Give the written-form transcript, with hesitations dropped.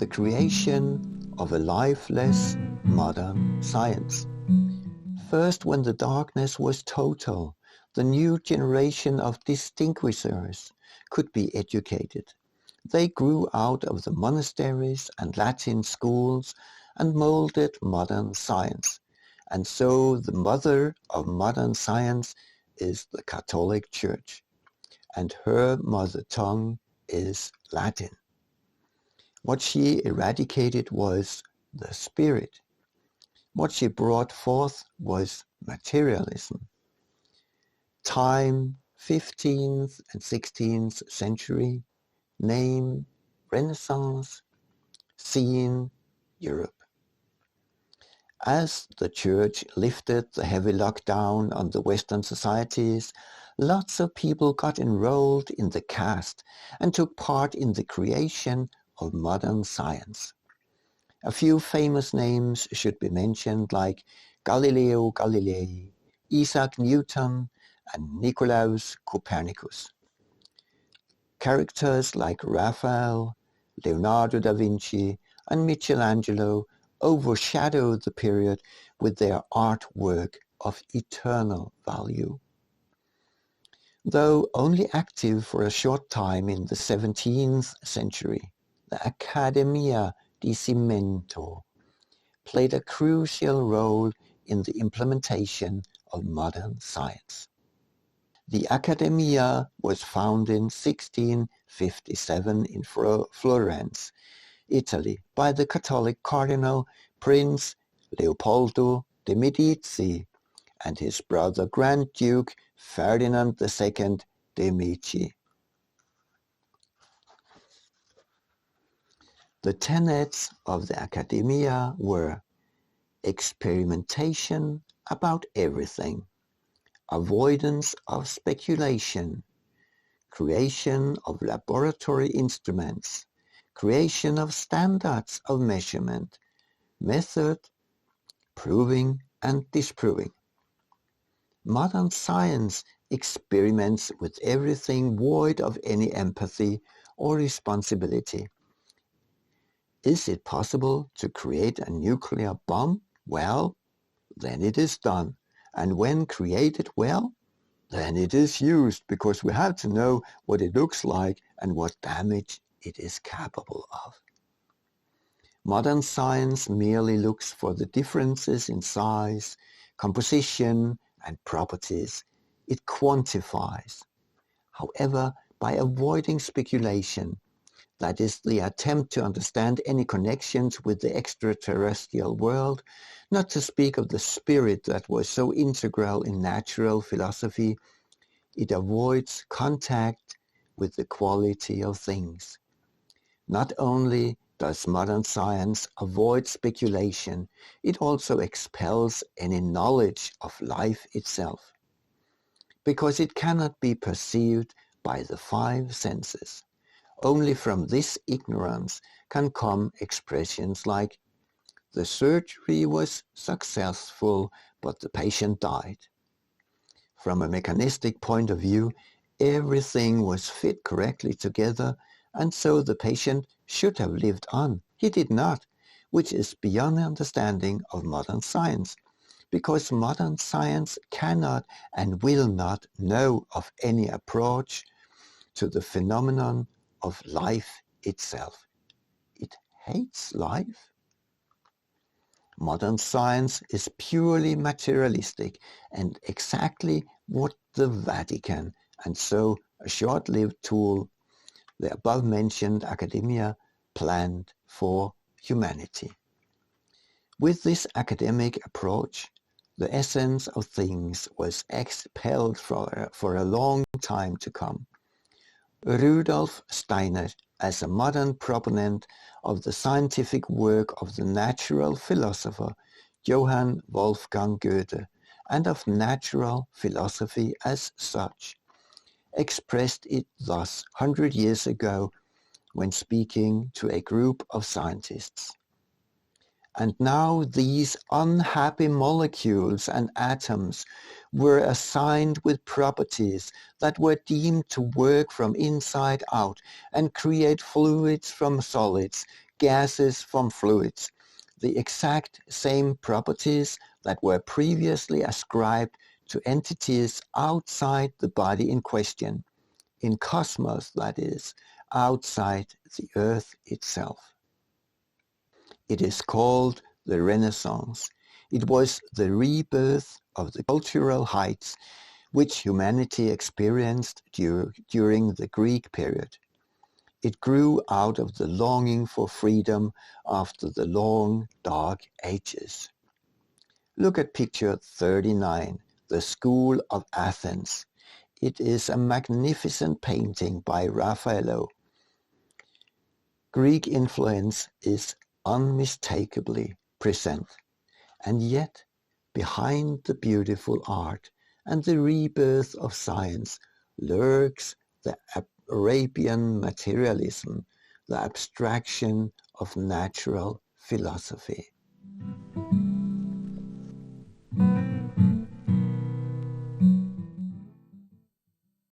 the creation of a lifeless modern science. First, when the darkness was total, the new generation of distinguishers could be educated. They grew out of the monasteries and Latin schools and molded modern science. And so the mother of modern science is the Catholic Church, and her mother tongue is Latin. What she eradicated was the spirit. What she brought forth was materialism. Time, 15th and 16th century, name, Renaissance, scene, Europe. As the Church lifted the heavy lockdown on the Western societies, lots of people got enrolled in the cast and took part in the creation of modern science. A few famous names should be mentioned, like Galileo Galilei, Isaac Newton, and Nicolaus Copernicus. Characters like Raphael, Leonardo da Vinci, and Michelangelo overshadowed the period with their artwork of eternal value. Though only active for a short time in the 17th century, the Accademia di Cimento played a crucial role in the implementation of modern science. The Accademia was founded in 1657 in Florence, Italy, by the Catholic Cardinal Prince Leopoldo de' Medici and his brother Grand Duke Ferdinand II de' Medici. The tenets of the Accademia were experimentation about everything, avoidance of speculation, creation of laboratory instruments, creation of standards of measurement, method, proving and disproving. Modern science experiments with everything void of any empathy or responsibility. Is it possible to create a nuclear bomb? Well, then it is done. And when created well, then it is used, because we have to know what it looks like and what damage it is capable of. Modern science merely looks for the differences in size, composition, and properties. It quantifies. However, by avoiding speculation, that is, the attempt to understand any connections with the extraterrestrial world, not to speak of the spirit that was so integral in natural philosophy, it avoids contact with the quality of things. Not only does modern science avoid speculation, it also expels any knowledge of life itself, because it cannot be perceived by the five senses. Only from this ignorance can come expressions like, the surgery was successful, but the patient died. From a mechanistic point of view, everything was fit correctly together, and so the patient should have lived on. He did not, which is beyond the understanding of modern science, because modern science cannot and will not know of any approach to the phenomenon of life itself. It hates life. Modern science is purely materialistic and exactly what the Vatican, and so a short-lived tool, the above-mentioned Accademia, planned for humanity. With this academic approach, the essence of things was expelled for a long time to come. Rudolf Steiner, as a modern proponent of the scientific work of the natural philosopher Johann Wolfgang Goethe, and of natural philosophy as such, expressed it thus 100 years ago when speaking to a group of scientists. And now these unhappy molecules and atoms were assigned with properties that were deemed to work from inside out and create fluids from solids, gases from fluids, the exact same properties that were previously ascribed to entities outside the body in question, in cosmos, that is, outside the earth itself. It is called the Renaissance. It was the rebirth of the cultural heights which humanity experienced during the Greek period. It grew out of the longing for freedom after the long, dark ages. Look at picture 39, the School of Athens. It is a magnificent painting by Raffaello. Greek influence is unmistakably present, and yet behind the beautiful art and the rebirth of science lurks the Arabian materialism, the abstraction of natural philosophy.